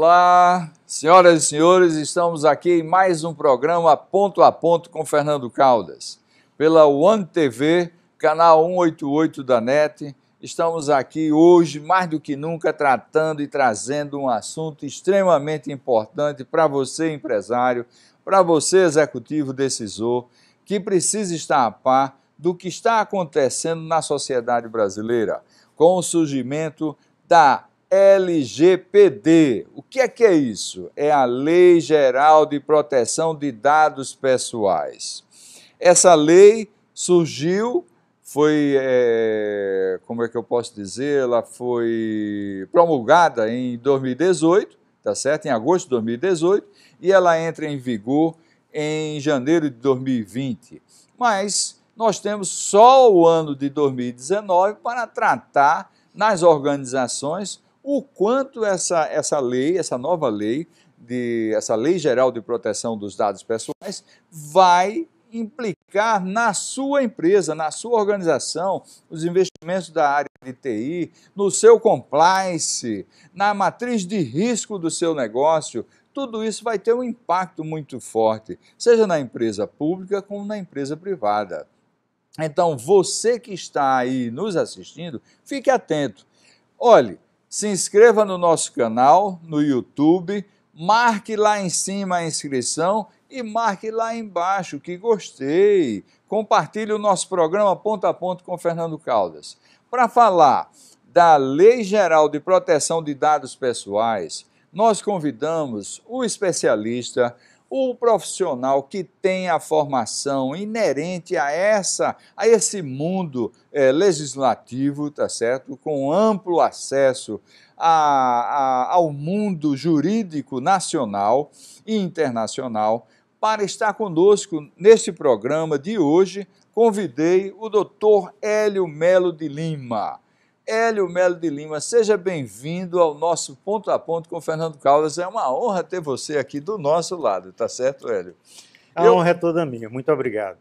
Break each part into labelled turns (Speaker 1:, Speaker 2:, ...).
Speaker 1: Olá, senhoras e senhores, estamos aqui em mais um programa Ponto a Ponto com Fernando Caldas. Pela One TV, canal 188 da NET, estamos aqui hoje, mais do que nunca, tratando e trazendo um assunto extremamente importante para você, empresário, para você, executivo decisor, que precisa estar a par do que está acontecendo na sociedade brasileira, com o surgimento da LGPD. O que é isso? É a Lei Geral de Proteção de Dados Pessoais. Essa lei surgiu, como é que eu posso dizer, ela foi promulgada em 2018, tá certo? Em agosto de 2018, e ela entra em vigor em janeiro de 2020. Mas nós temos só o ano de 2019 para tratar nas organizações o quanto essa lei, essa nova lei, essa Lei Geral de Proteção dos Dados Pessoais, vai implicar na sua empresa, na sua organização, os investimentos da área de TI, no seu compliance, na matriz de risco do seu negócio. Tudo isso vai ter um impacto muito forte, seja na empresa pública como na empresa privada. Então, você que está aí nos assistindo, fique atento. Olhe, se inscreva no nosso canal, no YouTube, marque lá em cima a inscrição e marque lá embaixo que gostei. Compartilhe o nosso programa Ponto a Ponto com Fernando Caldas. Para falar da Lei Geral de Proteção de Dados Pessoais, nós convidamos o especialista, o profissional que tem a formação inerente a esse mundo legislativo, tá certo? Com amplo acesso ao mundo jurídico nacional e internacional. Para estar conosco neste programa de hoje, convidei o Dr. Hélio Melo de Lima. Hélio Melo de Lima, seja bem-vindo ao nosso Ponto a Ponto com Fernando Caldas. É uma honra ter você aqui do nosso lado, tá certo, Hélio?
Speaker 2: A honra é toda minha, muito obrigado.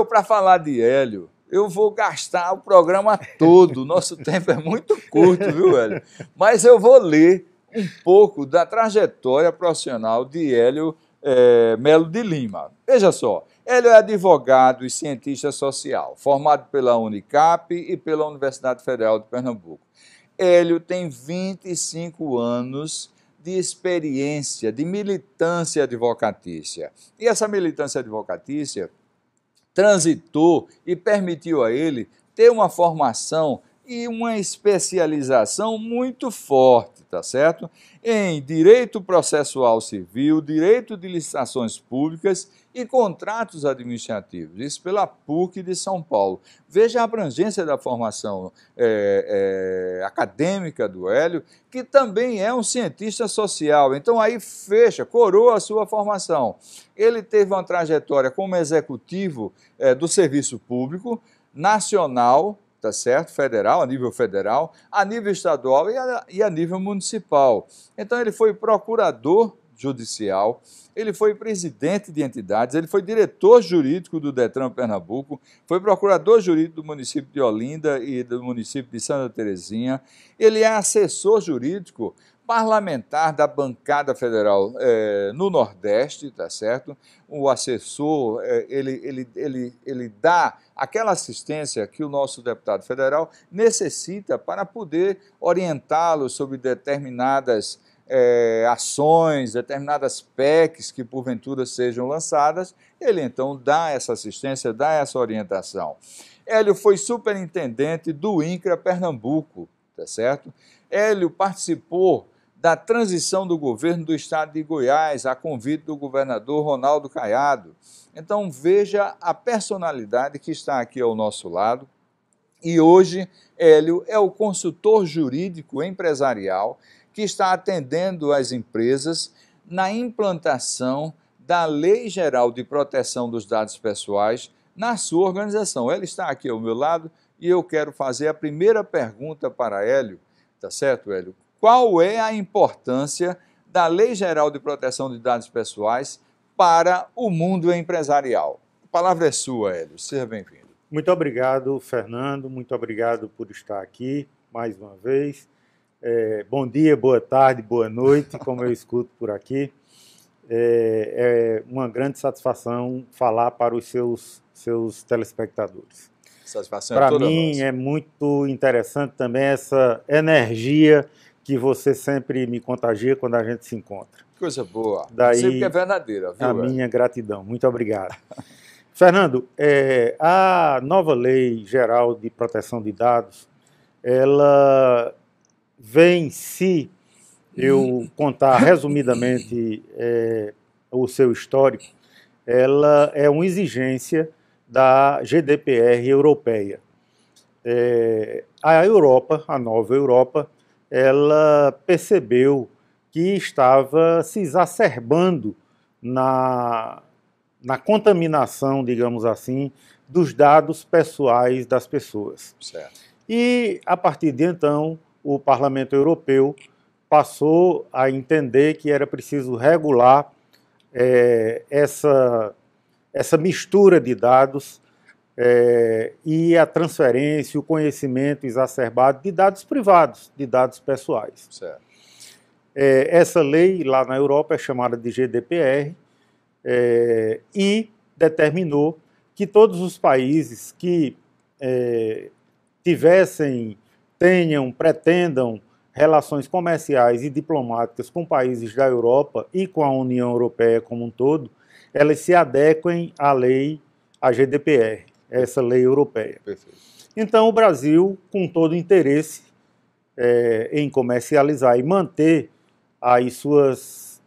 Speaker 1: Para falar de Hélio, eu vou gastar o programa todo, o nosso tempo é muito curto, viu, Hélio? Mas eu vou ler um pouco da trajetória profissional de Hélio Melo de Lima. Veja só. Hélio é advogado e cientista social, formado pela Unicap e pela Universidade Federal de Pernambuco. Hélio tem 25 anos de experiência, de militância advocatícia. E essa militância advocatícia transitou e permitiu a ele ter uma formação e uma especialização muito forte, tá certo? Em direito processual civil, direito de licitações públicas e contratos administrativos, isso pela PUC de São Paulo. Veja a abrangência da formação acadêmica do Hélio, que também é um cientista social. Então aí coroa a sua formação. Ele teve uma trajetória como executivo do serviço público nacional, tá certo? Federal, a nível estadual e a nível municipal. Então ele foi procurador judicial, ele foi presidente de entidades, ele foi diretor jurídico do Detran Pernambuco, foi procurador jurídico do município de Olinda e do município de Santa Terezinha, ele é assessor jurídico parlamentar da bancada federal no Nordeste, tá certo? O assessor, ele dá aquela assistência que o nosso deputado federal necessita para poder orientá-lo sobre determinadas ações, determinadas PECs que porventura sejam lançadas, ele então dá essa assistência, dá essa orientação. Hélio foi superintendente do INCRA Pernambuco, tá certo? Hélio participou da transição do governo do estado de Goiás, a convite do governador Ronaldo Caiado. Então veja a personalidade que está aqui ao nosso lado. E hoje, Hélio é o consultor jurídico empresarial que está atendendo as empresas na implantação da Lei Geral de Proteção dos Dados Pessoais na sua organização. Ele está aqui ao meu lado e eu quero fazer a primeira pergunta para Hélio, tá certo, Hélio? Qual é a importância da Lei Geral de Proteção de Dados Pessoais para o mundo empresarial? A palavra é sua, Hélio. Seja bem-vindo.
Speaker 2: Muito obrigado, Fernando. Muito obrigado por estar aqui mais uma vez. Bom dia, boa tarde, boa noite, como eu escuto por aqui. É uma grande satisfação falar para os seus telespectadores.
Speaker 1: Satisfação é toda nossa.
Speaker 2: Para mim é muito interessante também essa energia que você sempre me contagia quando a gente se encontra.
Speaker 1: Coisa boa.
Speaker 2: Daí,
Speaker 1: sempre que é verdadeira, viu?
Speaker 2: A minha gratidão. Muito obrigado. Fernando, a nova Lei Geral de Proteção de Dados, ela vem, se eu contar resumidamente o seu histórico, ela é uma exigência da GDPR europeia. A Europa, a nova Europa, ela percebeu que estava se exacerbando na contaminação, digamos assim, dos dados pessoais das pessoas.
Speaker 1: Certo.
Speaker 2: E, a partir de então, o Parlamento Europeu passou a entender que era preciso regular essa mistura de dados e a transferência, o conhecimento exacerbado de dados privados, de dados pessoais.
Speaker 1: Certo.
Speaker 2: Essa lei lá na Europa é chamada de GDPR e determinou que todos os países que pretendam relações comerciais e diplomáticas com países da Europa e com a União Europeia como um todo, elas se adequem à lei, à GDPR, essa lei europeia.
Speaker 1: Perfeito.
Speaker 2: Então, o Brasil, com todo interesse em comercializar e manter as suas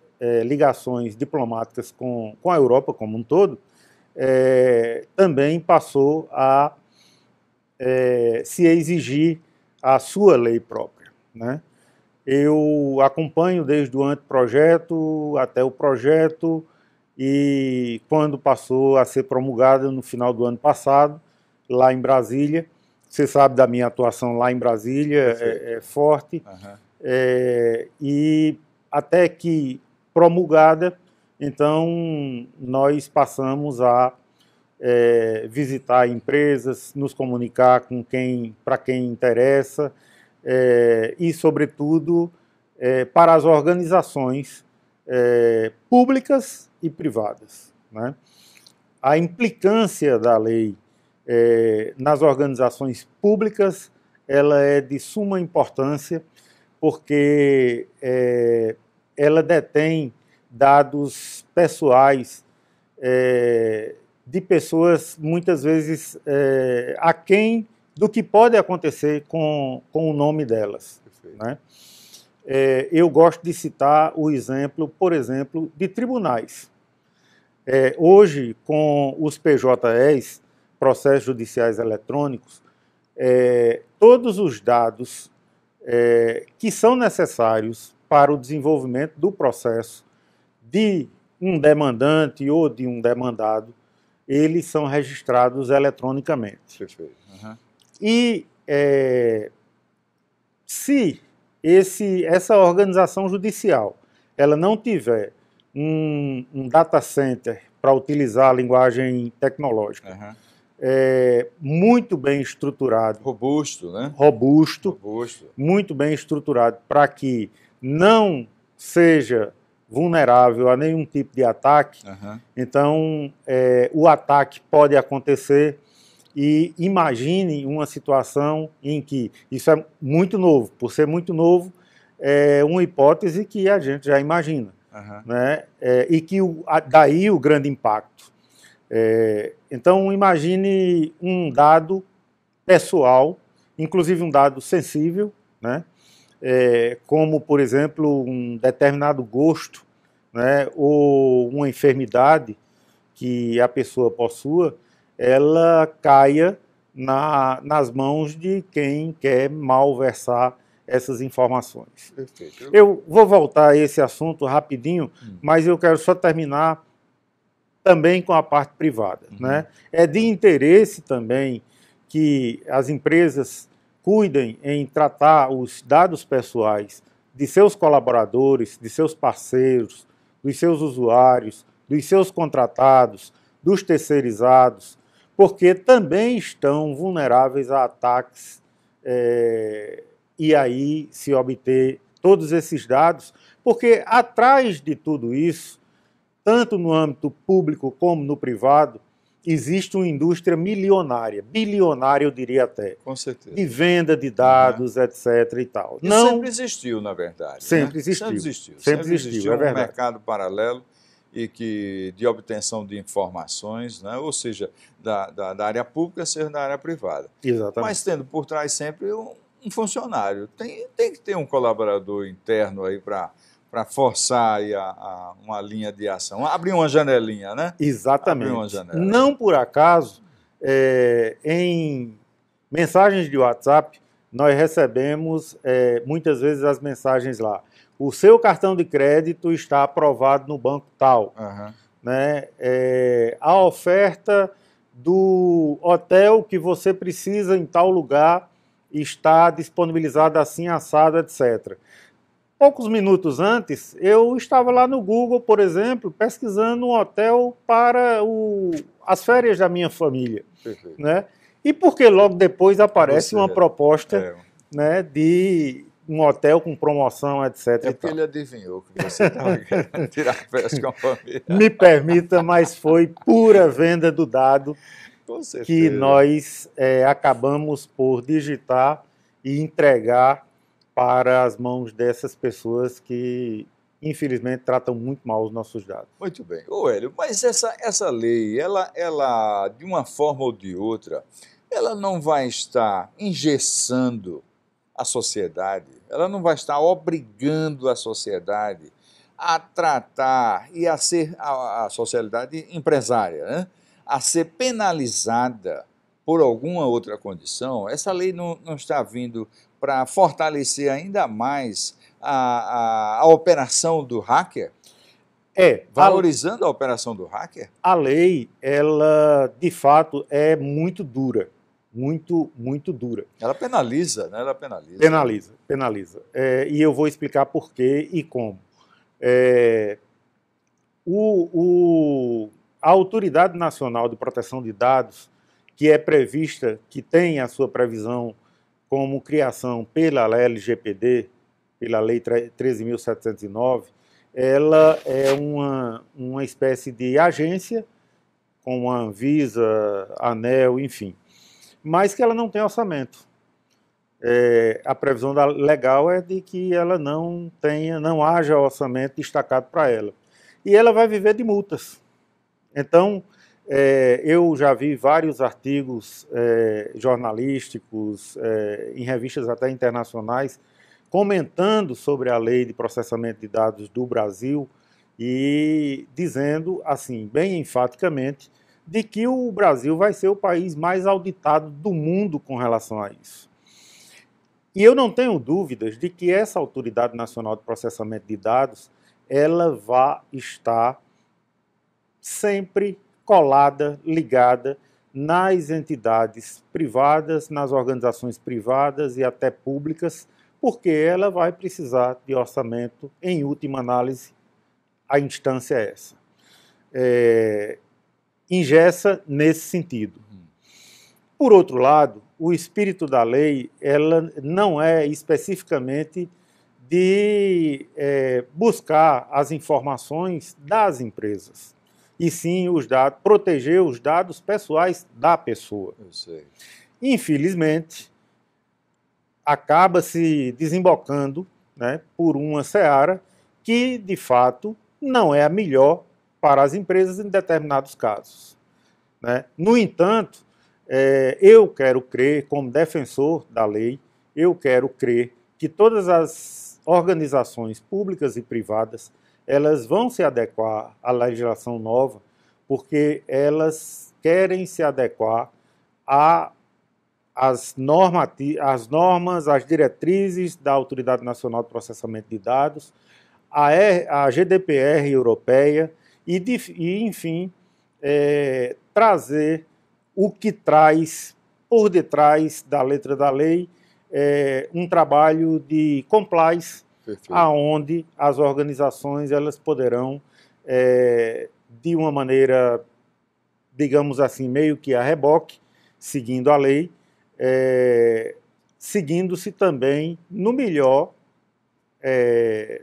Speaker 2: ligações diplomáticas com a Europa como um todo, também passou a se exigir a sua lei própria, né? Eu acompanho desde o anteprojeto até o projeto e quando passou a ser promulgada no final do ano passado, lá em Brasília, você sabe da minha atuação lá em Brasília, é forte, e até que promulgada, então nós passamos a visitar empresas, nos comunicar com para quem interessa e, sobretudo, para as organizações públicas e privadas, né? A implicância da lei nas organizações públicas ela é de suma importância porque ela detém dados pessoais de pessoas, muitas vezes, aquém do que pode acontecer com o nome delas, né? Eu gosto de citar o exemplo, por exemplo, de tribunais. Hoje, com os PJEs, processos judiciais eletrônicos, todos os dados que são necessários para o desenvolvimento do processo de um demandante ou de um demandado, eles são registrados eletronicamente.
Speaker 1: Perfeito. Uhum.
Speaker 2: E se essa organização judicial ela não tiver um data center para utilizar a linguagem tecnológica, muito bem estruturado,
Speaker 1: robusto, né?
Speaker 2: Robusto, muito bem estruturado para que não seja vulnerável a nenhum tipo de ataque, então o ataque pode acontecer e imagine uma situação em que, isso é muito novo, por ser muito novo, é uma hipótese que a gente já imagina, né? E que daí o grande impacto. Então imagine um dado pessoal, inclusive um dado sensível, né? Como, por exemplo, um determinado gosto, né, ou uma enfermidade que a pessoa possua, ela caia nas mãos de quem quer malversar essas informações.
Speaker 1: Perfeito.
Speaker 2: Eu vou voltar a esse assunto rapidinho, mas eu quero só terminar também com a parte privada, né? É de interesse também que as empresas cuidem em tratar os dados pessoais de seus colaboradores, de seus parceiros, dos seus usuários, dos seus contratados, dos terceirizados, porque também estão vulneráveis a ataques e aí se obter todos esses dados, porque atrás de tudo isso, tanto no âmbito público como no privado, existe uma indústria milionária, bilionária eu diria até,
Speaker 1: com certeza,
Speaker 2: de venda de dados, etc. e tal.
Speaker 1: E não sempre existiu, na verdade.
Speaker 2: Sempre
Speaker 1: né?
Speaker 2: existiu.
Speaker 1: Sempre existiu
Speaker 2: é
Speaker 1: um
Speaker 2: verdade.
Speaker 1: mercado paralelo e de obtenção de informações, né? Ou seja, da área pública, seja da área privada.
Speaker 2: Exatamente.
Speaker 1: Mas tendo por trás sempre um funcionário. Tem que ter um colaborador interno aí para forçar aí uma linha de ação. Abrir uma janelinha, né?
Speaker 2: Exatamente.
Speaker 1: Abrir uma janela.
Speaker 2: Não por acaso, em mensagens de WhatsApp, nós recebemos muitas vezes as mensagens lá. O seu cartão de crédito está aprovado no banco tal.
Speaker 1: Uhum.
Speaker 2: Né? A oferta do hotel que você precisa em tal lugar está disponibilizada assim, assado, etc. Poucos minutos antes, eu estava lá no Google, por exemplo, pesquisando um hotel para as férias da minha família.
Speaker 1: Perfeito.
Speaker 2: Né? E porque logo depois aparece uma proposta né, de um hotel com promoção, etc.
Speaker 1: É porque ele adivinhou que você estava querendo tirar férias com a família.
Speaker 2: Me permita, mas foi pura venda do dado que nós acabamos por digitar e entregar para as mãos dessas pessoas que, infelizmente, tratam muito mal os nossos dados.
Speaker 1: Muito bem. Ô, Hélio, mas essa lei, ela, de uma forma ou de outra, ela não vai estar engessando a sociedade, ela não vai estar obrigando a sociedade a tratar e a ser, a sociedade empresária, né? A ser penalizada por alguma outra condição. Essa lei não está vindo para fortalecer ainda mais a operação do hacker? Valorizando a operação do hacker?
Speaker 2: A lei, ela, de fato, é muito dura. Muito dura.
Speaker 1: Ela penaliza, né? Ela penaliza.
Speaker 2: Penaliza. E eu vou explicar por quê e como. A Autoridade Nacional de Proteção de Dados, que é prevista, que tem a sua previsão como criação pela LGPD, pela Lei 13.709, ela é uma espécie de agência, como a Anvisa, ANEEL, enfim, mas que ela não tem orçamento. A previsão legal é de que ela não haja orçamento destacado para ela. E ela vai viver de multas. Então, eu já vi vários artigos jornalísticos, em revistas até internacionais, comentando sobre a lei de processamento de dados do Brasil e dizendo, assim, bem enfaticamente, de que o Brasil vai ser o país mais auditado do mundo com relação a isso. E eu não tenho dúvidas de que essa Autoridade Nacional de Processamento de Dados, ela vai estar sempre colada, ligada nas entidades privadas, nas organizações privadas e até públicas, porque ela vai precisar de orçamento, em última análise, a instância é essa. Engessa nesse sentido. Por outro lado, o espírito da lei, ela não é especificamente de buscar as informações das empresas, e sim proteger os dados pessoais da pessoa.
Speaker 1: Eu sei.
Speaker 2: Infelizmente, acaba se desembocando, né, por uma seara que, de fato, não é a melhor para as empresas em determinados casos. Né? No entanto, eu quero crer, como defensor da lei, eu quero crer que todas as organizações públicas e privadas, elas vão se adequar à legislação nova, porque elas querem se adequar às normas, às diretrizes da Autoridade Nacional de Processamento de Dados, a GDPR europeia e enfim, trazer o que traz por detrás da letra da lei um trabalho de compliance, aonde as organizações elas poderão, de uma maneira, digamos assim, meio que a reboque, seguindo a lei, seguindo-se também no melhor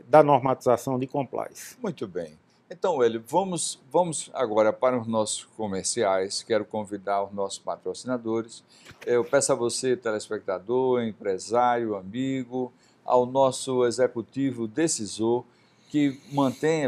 Speaker 2: da normatização de compliance.
Speaker 1: Muito bem. Então, Hélio, vamos agora para os nossos comerciais. Quero convidar os nossos patrocinadores. Eu peço a você, telespectador, empresário, amigo, ao nosso executivo decisor, que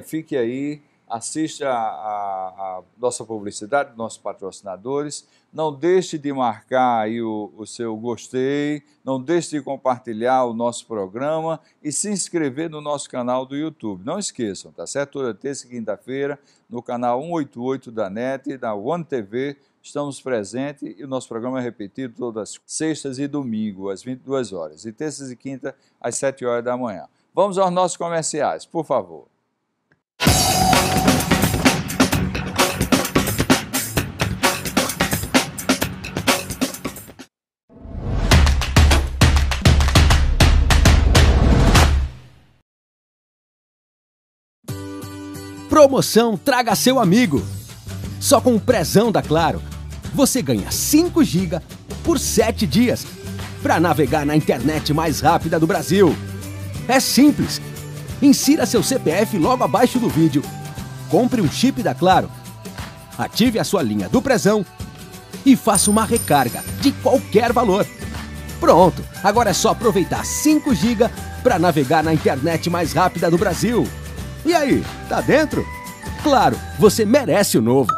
Speaker 1: fique aí, assista a nossa publicidade, nossos patrocinadores. Não deixe de marcar aí o seu gostei, não deixe de compartilhar o nosso programa e se inscrever no nosso canal do YouTube. Não esqueçam, tá certo? Toda terça e quinta-feira, no canal 188 da NET, da One TV, estamos presentes e o nosso programa é repetido todas as sextas e domingo, às 22 horas, e terças e quinta, às 7 horas da manhã. Vamos aos nossos comerciais, por favor.
Speaker 3: Promoção Traga Seu Amigo. Só com o prezão da Claro, você ganha 5 GB por 7 dias para navegar na internet mais rápida do Brasil. É simples. Insira seu CPF logo abaixo do vídeo. Compre um chip da Claro. Ative a sua linha do prezão e faça uma recarga de qualquer valor. Pronto, agora é só aproveitar 5 GB para navegar na internet mais rápida do Brasil. E aí, tá dentro? Claro, você merece o novo.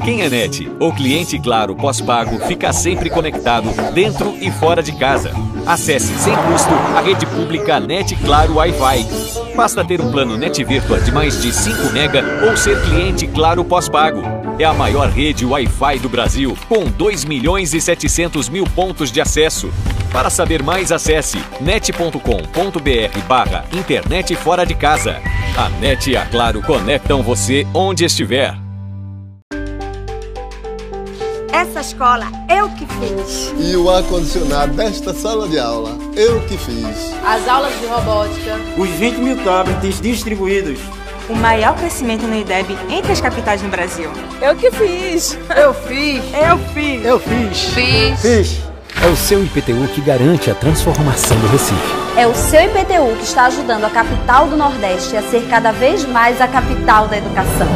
Speaker 4: Quem é NET ou cliente Claro pós-pago fica sempre conectado dentro e fora de casa. Acesse sem custo a rede pública NET Claro Wi-Fi. Basta ter um plano NET Virtua de mais de 5 MB ou ser cliente Claro pós-pago. É a maior rede Wi-Fi do Brasil, com 2.700.000 pontos de acesso. Para saber mais, acesse net.com.br/internet fora de casa. A NET e a Claro conectam você onde estiver.
Speaker 5: Essa escola eu que fiz.
Speaker 6: E o ar-condicionado desta sala de aula eu que fiz.
Speaker 7: As aulas de robótica.
Speaker 8: Os 20 mil tablets distribuídos.
Speaker 9: O maior crescimento no IDEB entre as capitais no Brasil.
Speaker 7: Eu que fiz.
Speaker 5: Eu fiz.
Speaker 7: Eu fiz.
Speaker 8: Eu fiz.
Speaker 7: Fiz.
Speaker 3: É o seu IPTU que garante a transformação do Recife.
Speaker 10: É o seu IPTU que está ajudando a capital do Nordeste a ser cada vez mais a capital da educação.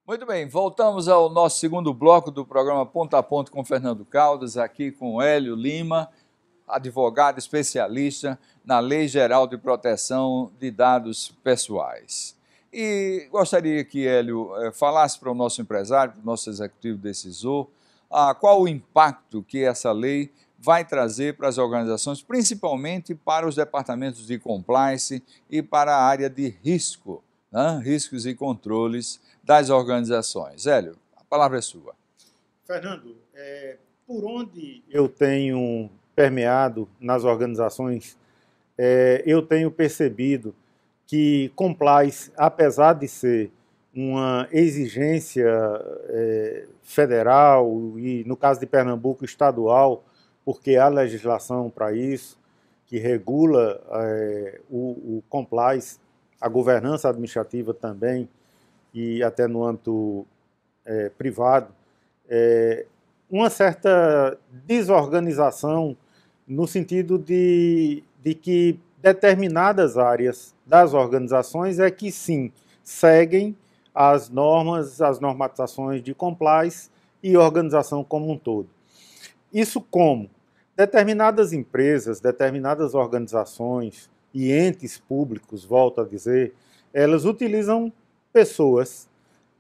Speaker 1: Muito bem, voltamos ao nosso segundo bloco do programa Ponto a Ponto com Fernando Caldas, aqui com Hélio Lima, advogado especialista na Lei Geral de Proteção de Dados Pessoais. E gostaria que Hélio falasse para o nosso empresário, para o nosso executivo decisor, qual o impacto que essa lei vai trazer para as organizações, principalmente para os departamentos de compliance e para a área de risco, né? Riscos e controles das organizações. Hélio, a palavra é sua.
Speaker 2: Fernando, por onde eu tenho permeado nas organizações, eu tenho percebido que compliance, apesar de ser uma exigência federal e, no caso de Pernambuco, estadual, porque há legislação para isso, que regula o compliance, a governança administrativa também, e até no âmbito privado, uma certa desorganização no sentido de que determinadas áreas das organizações que sim, seguem as normas, as normatizações de compliance e organização como um todo. Isso como? Determinadas empresas, determinadas organizações e entes públicos, volto a dizer, elas utilizam pessoas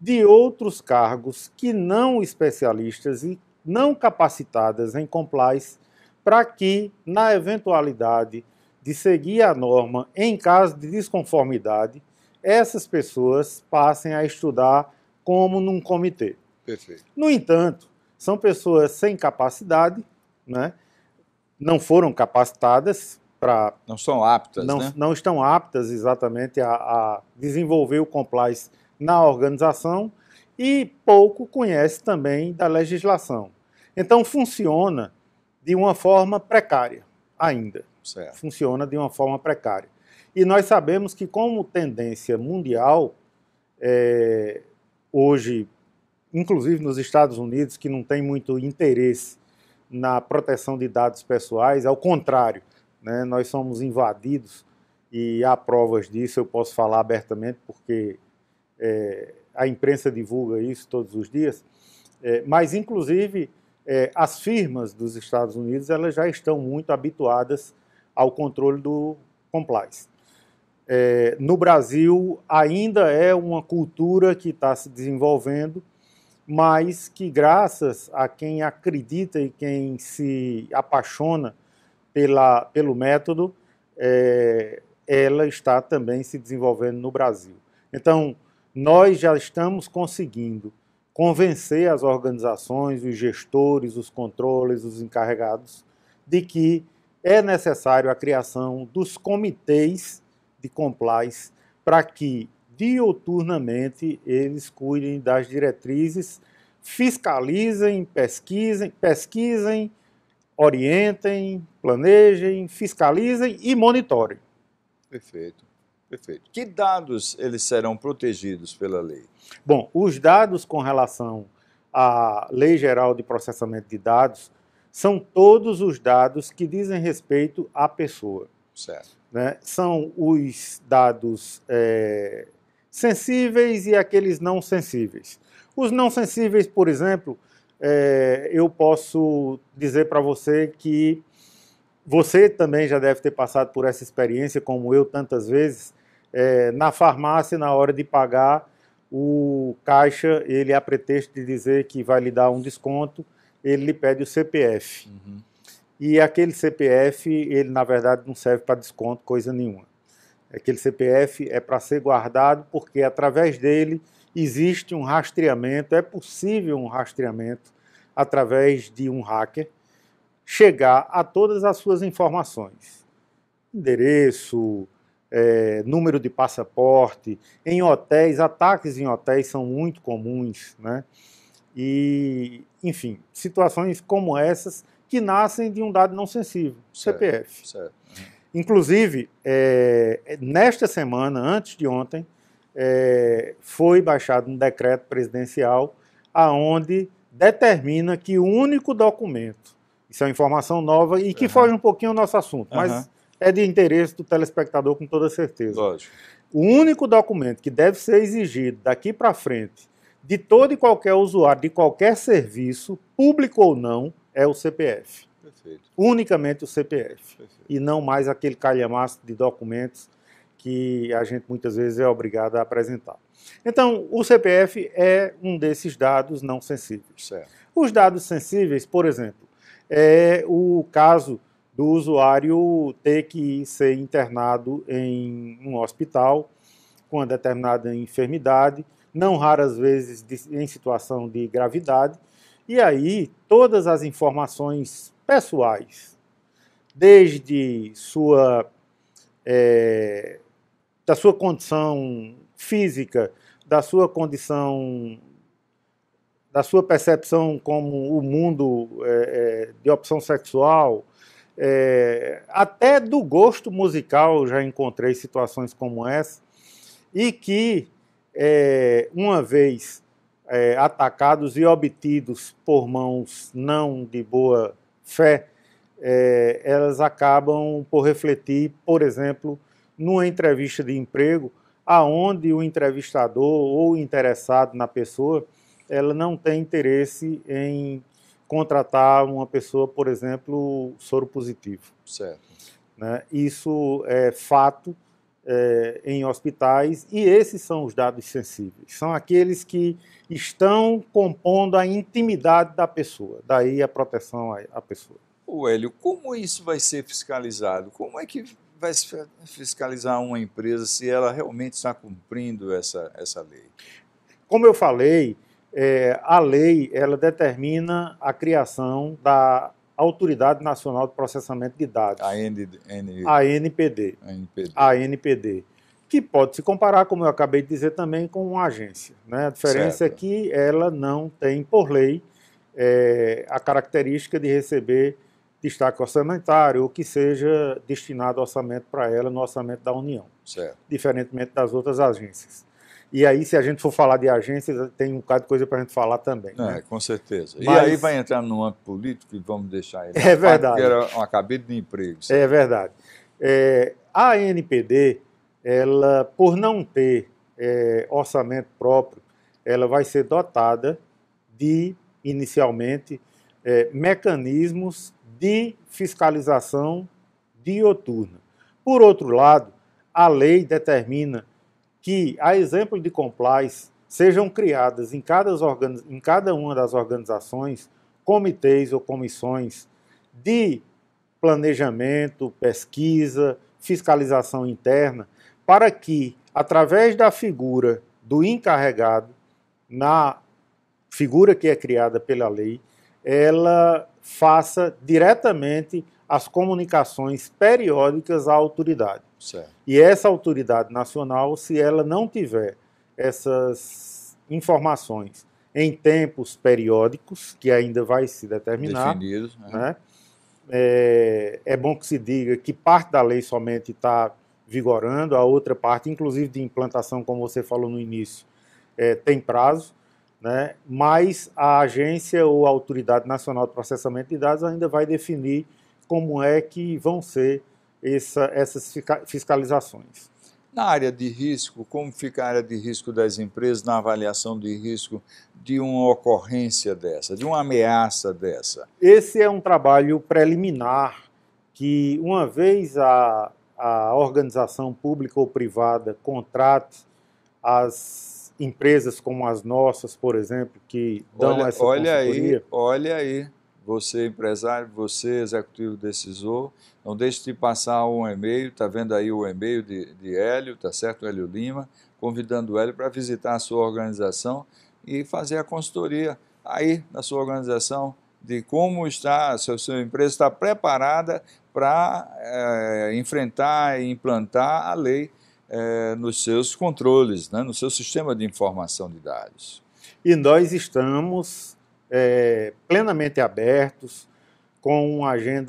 Speaker 2: de outros cargos que não especialistas e não capacitadas em compliance para que, na eventualidade de seguir a norma em caso de desconformidade, essas pessoas passem a estudar como num comitê.
Speaker 1: Perfeito.
Speaker 2: No entanto, são pessoas sem capacidade, né? Não foram capacitadas para...
Speaker 1: Não são aptas, né?
Speaker 2: Não estão aptas exatamente a desenvolver o compliance na organização e pouco conhece também da legislação. Então, funciona de uma forma precária ainda.
Speaker 1: Certo.
Speaker 2: Funciona de uma forma precária. E nós sabemos que, como tendência mundial, hoje, inclusive nos Estados Unidos, que não tem muito interesse na proteção de dados pessoais, ao contrário, né, nós somos invadidos, e há provas disso, eu posso falar abertamente, porque a imprensa divulga isso todos os dias, mas, inclusive, as firmas dos Estados Unidos elas já estão muito habituadas ao controle do compliance. No Brasil, ainda é uma cultura que está se desenvolvendo, mas que, graças a quem acredita e quem se apaixona pelo método, ela está também se desenvolvendo no Brasil. Então, nós já estamos conseguindo convencer as organizações, os gestores, os controles, os encarregados, de que é necessário a criação dos comitês de compliance para que, diuturnamente, eles cuidem das diretrizes, fiscalizem, pesquisem, orientem, planejem, fiscalizem e monitorem.
Speaker 1: Perfeito, perfeito. Que dados eles serão protegidos pela lei?
Speaker 2: Bom, os dados com relação à Lei Geral de Processamento de Dados são todos os dados que dizem respeito à pessoa.
Speaker 1: Certo.
Speaker 2: Né? São os dados sensíveis e aqueles não sensíveis. Os não sensíveis, por exemplo, eu posso dizer para você que você também já deve ter passado por essa experiência, como eu tantas vezes, na farmácia, na hora de pagar, o caixa, ele a pretexto de dizer que vai lhe dar um desconto, ele lhe pede o CPF. Uhum. E aquele CPF, ele na verdade não serve para desconto, coisa nenhuma. Aquele CPF é para ser guardado porque através dele existe um rastreamento, é possível um rastreamento através de um hacker chegar a todas as suas informações. Endereço, número de passaporte, em hotéis, ataques em hotéis são muito comuns, né? E, enfim, situações como essas que nascem de um dado não sensível, certo, CPF.
Speaker 1: Certo. Uhum.
Speaker 2: Inclusive, nesta semana, antes de ontem, foi baixado um decreto presidencial aonde determina que o único documento, isso é uma informação nova e que foge um pouquinho ao nosso assunto, mas é de interesse do telespectador com toda certeza.
Speaker 1: Lógico.
Speaker 2: O único documento que deve ser exigido daqui para frente de todo e qualquer usuário de qualquer serviço, público ou não, é o CPF.
Speaker 1: Perfeito.
Speaker 2: Unicamente o CPF.
Speaker 1: Perfeito.
Speaker 2: E não mais aquele calhamaço de documentos que a gente muitas vezes é obrigado a apresentar. Então, o CPF é um desses dados não sensíveis.
Speaker 1: Certo.
Speaker 2: Os dados sensíveis, por exemplo, é o caso do usuário ter que ser internado em um hospital com uma determinada enfermidade, não raras vezes em situação de gravidade, e aí todas as informações pessoais, desde da sua condição física, da sua condição, da sua percepção como o mundo de opção sexual, até do gosto musical, eu já encontrei situações como essa, e que, uma vez atacados e obtidos por mãos não de boa fé, elas acabam por refletir, por exemplo, numa entrevista de emprego, aonde o entrevistador ou o interessado na pessoa, ela não tem interesse em contratar uma pessoa, por exemplo, soro positivo.
Speaker 1: Certo.
Speaker 2: Né? Isso é fato em hospitais, e esses são os dados sensíveis. São aqueles que estão compondo a intimidade da pessoa, daí a proteção à pessoa.
Speaker 1: Hélio, como isso vai ser fiscalizado? Como é que vai se fiscalizar uma empresa se ela realmente está cumprindo essa lei?
Speaker 2: Como eu falei, a lei ela determina a criação da Autoridade Nacional de Processamento de Dados,
Speaker 1: a ANPD,
Speaker 2: ANPD, que pode se comparar, como eu acabei de dizer também, com uma agência, né? A diferença é que ela não tem, por lei, a característica de receber destaque orçamentário, ou que seja destinado orçamento para ela no orçamento da União, diferentemente das outras agências. E aí, se a gente for falar de agências, tem um bocado de coisa para a gente falar também. Né?
Speaker 1: Com certeza. Mas... E aí vai entrar no âmbito político e vamos deixar ele.
Speaker 2: É verdade.
Speaker 1: Porque era uma cabide de emprego.
Speaker 2: É verdade. A ANPD, ela, por não ter orçamento próprio, ela vai ser dotada de, inicialmente, mecanismos de fiscalização dioturna. Por outro lado, a lei determina que, a exemplo de compliance, sejam criadas em cada uma das organizações comitês ou comissões de planejamento, pesquisa, fiscalização interna, para que, através da figura do encarregado, na figura que é criada pela lei, ela faça diretamente as comunicações periódicas à autoridade. E essa autoridade nacional, se ela não tiver essas informações em tempos periódicos, que ainda vai se determinar,
Speaker 1: definidos,
Speaker 2: né? É bom que se diga que parte da lei somente está vigorando, a outra parte, inclusive de implantação, como você falou no início, tem prazo, né? Mas a agência ou a Autoridade Nacional de Processamento de Dados ainda vai definir como é que vão ser essas fiscalizações.
Speaker 1: Na área de risco, como fica a área de risco das empresas na avaliação de risco de uma ocorrência dessa, de uma ameaça dessa?
Speaker 2: Esse é um trabalho preliminar que, uma vez a organização pública ou privada contrate as empresas como as nossas, por exemplo, que dão essa consultoria...
Speaker 1: Olha aí. Você, empresário, você, executivo decisor, não deixe de passar um e-mail, está vendo aí o e-mail de Hélio, tá certo? Hélio Lima, convidando o Hélio para visitar a sua organização e fazer a consultoria aí na sua organização de como está, a sua empresa está preparada para enfrentar e implantar a lei nos seus controles, né, no seu sistema de informação de dados.
Speaker 2: E nós estamos... plenamente abertos, com uma agenda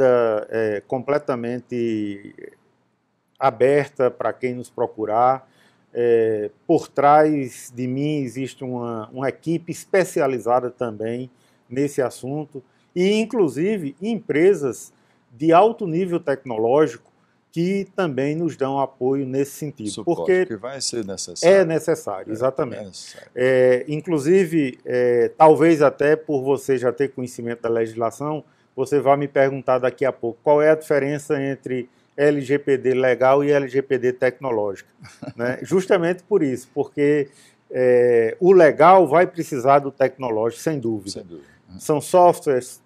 Speaker 2: completamente aberta para quem nos procurar. Por trás de mim existe uma equipe especializada também nesse assunto e, inclusive, empresas de alto nível tecnológico que também nos dão apoio nesse sentido.
Speaker 1: Suporte,
Speaker 2: porque
Speaker 1: que vai ser necessário.
Speaker 2: É necessário, exatamente. Inclusive, talvez até por você já ter conhecimento da legislação, você vai me perguntar daqui a pouco qual é a diferença entre LGPD legal e LGPD tecnológica. Né? Justamente por isso, porque o legal vai precisar do tecnológico, sem dúvida.
Speaker 1: Sem dúvida.
Speaker 2: São softwares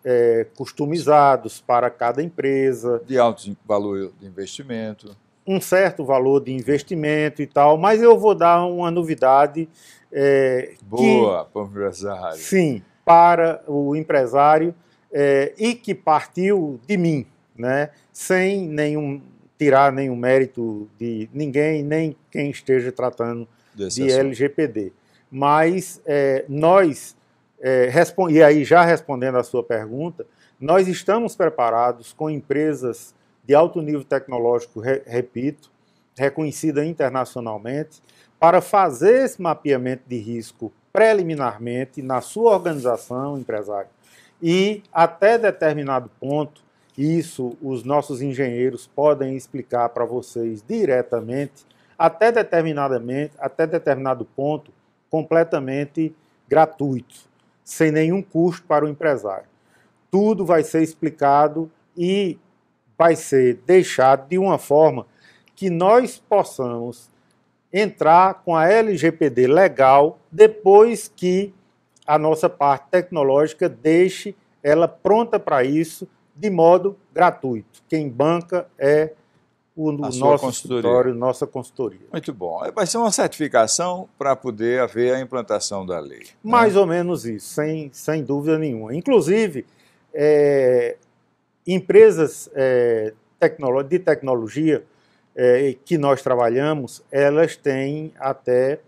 Speaker 2: customizados para cada empresa.
Speaker 1: De alto valor de investimento.
Speaker 2: Um certo valor de investimento e tal, mas eu vou dar uma novidade.
Speaker 1: Boa, para o empresário.
Speaker 2: Sim, para o empresário e que partiu de mim, né? Sem tirar nenhum mérito de ninguém, nem quem esteja tratando de LGPD. Mas nós... e aí, já respondendo à sua pergunta, nós estamos preparados com empresas de alto nível tecnológico, repito, reconhecida internacionalmente, para fazer esse mapeamento de risco preliminarmente na sua organização, empresário. E até determinado ponto, isso os nossos engenheiros podem explicar para vocês diretamente, até determinado ponto, completamente gratuito, sem nenhum custo para o empresário. Tudo vai ser explicado e vai ser deixado de uma forma que nós possamos entrar com a LGPD legal depois que a nossa parte tecnológica deixe ela pronta para isso de modo gratuito. Quem banca é o nosso escritório, nossa consultoria.
Speaker 1: Muito bom. Vai ser uma certificação para poder haver a implantação da lei.
Speaker 2: Mais ou menos isso, sem dúvida nenhuma. Inclusive, empresas de tecnologia que nós trabalhamos, elas têm até,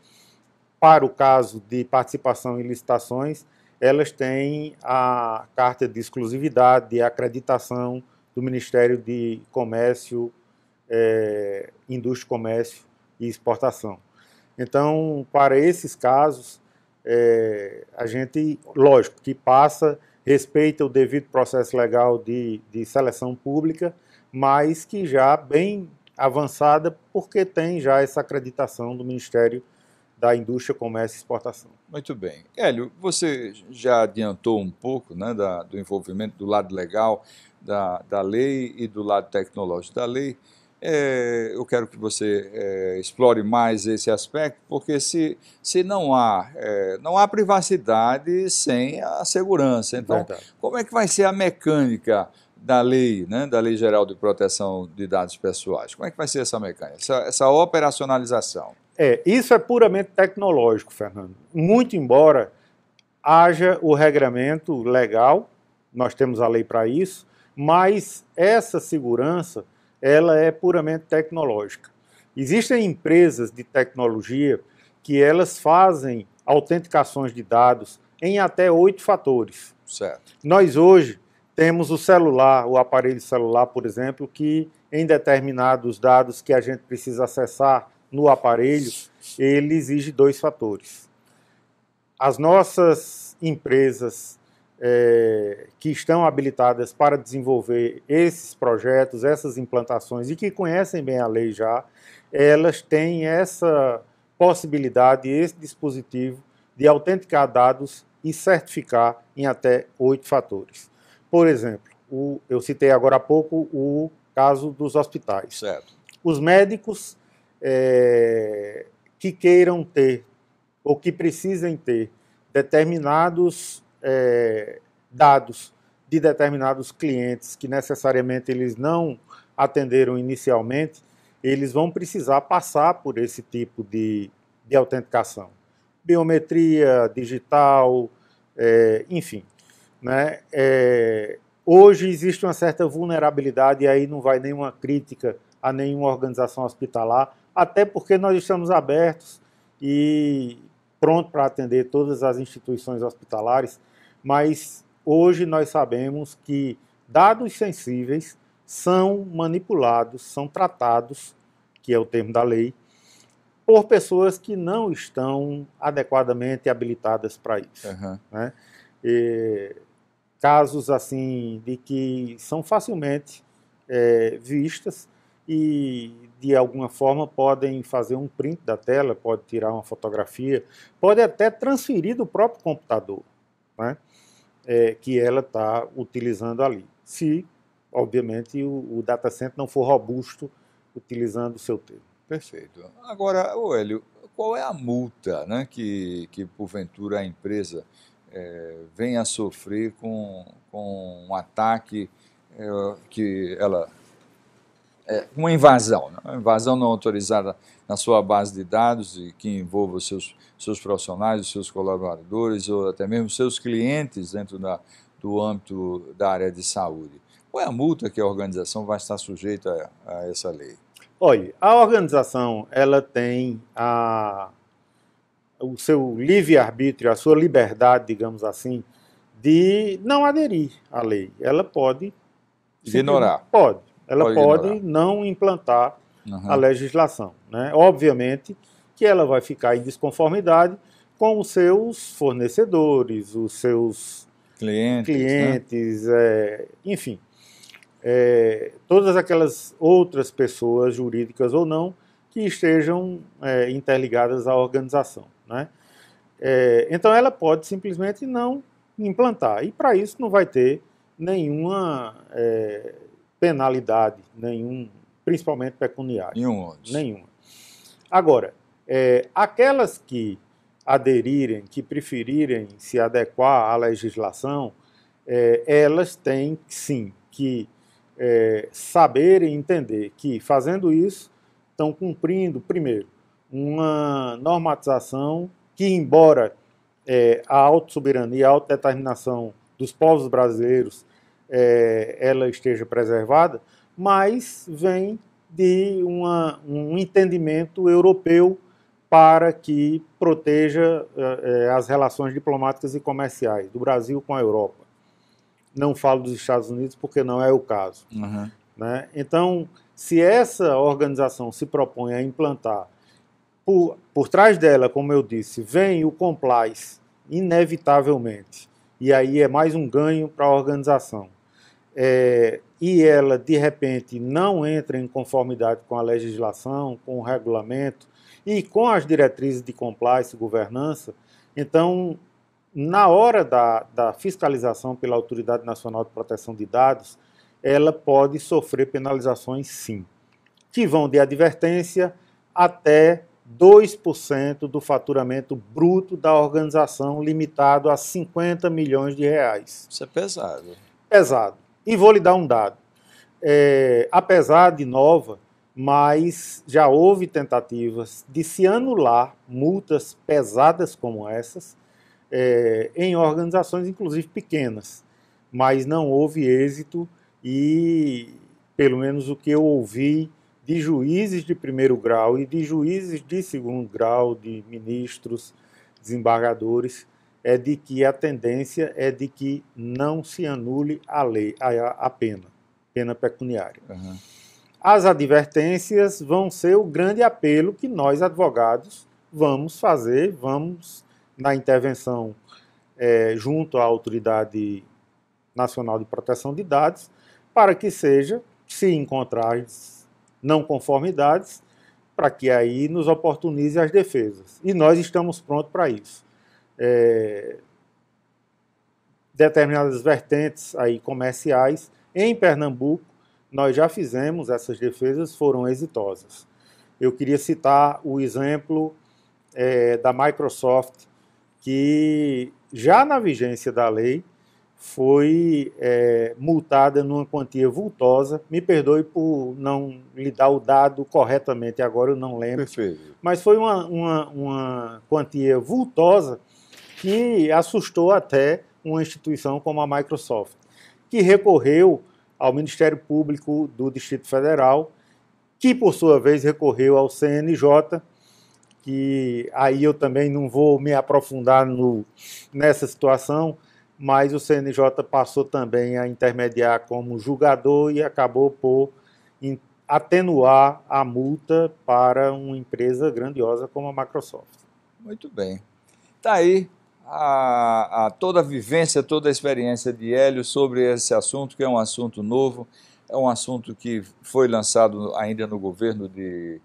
Speaker 2: para o caso de participação em licitações, elas têm a carta de exclusividade, de acreditação do Ministério de Comércio, Indústria, Comércio e Exportação. Então, para esses casos, a gente, lógico, que respeita o devido processo legal de seleção pública, mas que já bem avançada, porque tem já essa acreditação do Ministério da Indústria, Comércio e Exportação.
Speaker 1: Muito bem. Hélio, você já adiantou um pouco, né, do envolvimento do lado legal da lei e do lado tecnológico da lei. Eu quero que você explore mais esse aspecto, porque se não há privacidade sem a segurança. Então, verdade. Como é que vai ser a mecânica da lei, né, da Lei Geral de Proteção de Dados Pessoais? Como é que vai ser essa mecânica, essa operacionalização?
Speaker 2: Isso é puramente tecnológico, Fernando. Muito embora haja o regramento legal, nós temos a lei para isso, mas essa segurança, ela é puramente tecnológica. Existem empresas de tecnologia que elas fazem autenticações de dados em até 8 fatores.
Speaker 1: Certo.
Speaker 2: Nós hoje temos o celular, o aparelho celular, por exemplo, que em determinados dados que a gente precisa acessar no aparelho, ele exige 2 fatores. As nossas empresas que estão habilitadas para desenvolver esses projetos, essas implantações, e que conhecem bem a lei já, elas têm essa possibilidade, esse dispositivo de autenticar dados e certificar em até 8 fatores. Por exemplo, eu citei agora há pouco o caso dos hospitais.
Speaker 1: Certo.
Speaker 2: Os médicos que queiram ter ou que precisem ter determinados dados de determinados clientes que necessariamente eles não atenderam inicialmente, eles vão precisar passar por esse tipo de autenticação. Biometria digital, enfim. Né? Hoje existe uma certa vulnerabilidade, e aí não vai nenhuma crítica a nenhuma organização hospitalar, até porque nós estamos abertos e prontos para atender todas as instituições hospitalares, mas hoje nós sabemos que dados sensíveis são manipulados, são tratados, que é o termo da lei, por pessoas que não estão adequadamente habilitadas para isso.
Speaker 1: Uhum.
Speaker 2: Né? Casos assim de que são facilmente vistas e de alguma forma podem fazer um print da tela, pode tirar uma fotografia, pode até transferir do próprio computador, né, que ela está utilizando ali. Se, obviamente, o data center não for robusto utilizando o seu termo.
Speaker 1: Perfeito. Agora, Hélio, qual é a multa, né, que porventura a empresa venha a sofrer com um ataque que ela... uma invasão, né? Uma invasão não autorizada na sua base de dados e que envolva os seus profissionais, os seus colaboradores ou até mesmo seus clientes dentro do âmbito da área de saúde. Qual é a multa que a organização vai estar sujeita a essa lei?
Speaker 2: Olha, a organização ela tem o seu livre-arbítrio, a sua liberdade, digamos assim, de não aderir à lei. Ela pode...
Speaker 1: ignorar.
Speaker 2: Pode. Ela pode não implantar a legislação. Né? Obviamente que ela vai ficar em desconformidade com os seus fornecedores, os seus clientes, né? Enfim, todas aquelas outras pessoas, jurídicas ou não, que estejam interligadas à organização. Né? Então ela pode simplesmente não implantar. E para isso não vai ter nenhuma... penalidade, principalmente pecuniária. Nenhuma. Agora, aquelas que aderirem, que preferirem se adequar à legislação, elas têm, sim, que saber e entender que, fazendo isso, estão cumprindo, primeiro, uma normatização que, embora a autossoberania, a autodeterminação dos povos brasileiros ela esteja preservada, mas vem de um entendimento europeu para que proteja as relações diplomáticas e comerciais do Brasil com a Europa. Não falo dos Estados Unidos porque não é o caso.
Speaker 1: Uhum.
Speaker 2: Né? Então, se essa organização se propõe a implantar, por trás dela, como eu disse, vem o compliance, inevitavelmente, e aí é mais um ganho para a organização, e ela, de repente, não entra em conformidade com a legislação, com o regulamento e com as diretrizes de compliance e governança, então, na hora da fiscalização pela Autoridade Nacional de Proteção de Dados, ela pode sofrer penalizações, sim, que vão de advertência até 2% do faturamento bruto da organização, limitado a 50 milhões de reais.
Speaker 1: Isso é pesado.
Speaker 2: Pesado. E vou lhe dar um dado. Apesar de nova, mas já houve tentativas de se anular multas pesadas como essas em organizações, inclusive pequenas, mas não houve êxito e, pelo menos o que eu ouvi de juízes de primeiro grau e de juízes de segundo grau, de ministros, desembargadores, é de que a tendência é de que não se anule a pena pecuniária.
Speaker 1: Uhum.
Speaker 2: As advertências vão ser o grande apelo que nós, advogados, vamos fazer, vamos na intervenção junto à Autoridade Nacional de Proteção de Dados, para que seja, se encontrar não conformidades, para que aí nos oportunize as defesas. E nós estamos prontos para isso. Determinadas vertentes aí comerciais, em Pernambuco, nós já fizemos essas defesas, foram exitosas. Eu queria citar o exemplo da Microsoft, que já na vigência da lei, foi multada numa quantia vultosa. Me perdoe por não lhe dar o dado corretamente, agora eu não lembro.
Speaker 1: Perfeito.
Speaker 2: Mas foi uma quantia vultosa que assustou até uma instituição como a Microsoft, que recorreu ao Ministério Público do Distrito Federal, que por sua vez recorreu ao CNJ, que aí eu também não vou me aprofundar nessa situação, mas o CNJ passou também a intermediar como julgador e acabou por atenuar a multa para uma empresa grandiosa como a Microsoft.
Speaker 1: Muito bem. Está aí toda a vivência, toda a experiência de Hélio sobre esse assunto, que é um assunto novo, é um assunto que foi lançado ainda no governo de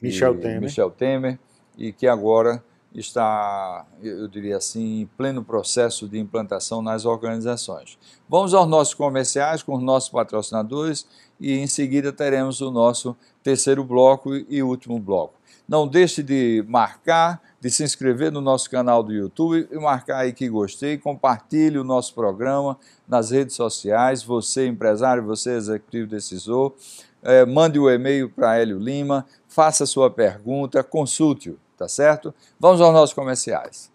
Speaker 1: Michel Temer e que agora está, eu diria assim, em pleno processo de implantação nas organizações. Vamos aos nossos comerciais com os nossos patrocinadores e em seguida teremos o nosso terceiro bloco e último bloco. Não deixe de marcar, de se inscrever no nosso canal do YouTube e marcar aí que gostei, compartilhe o nosso programa nas redes sociais, você empresário, você executivo decisor, mande o e-mail para Hélio Lima, faça sua pergunta, consulte-o. Tá certo? Vamos aos nossos comerciais.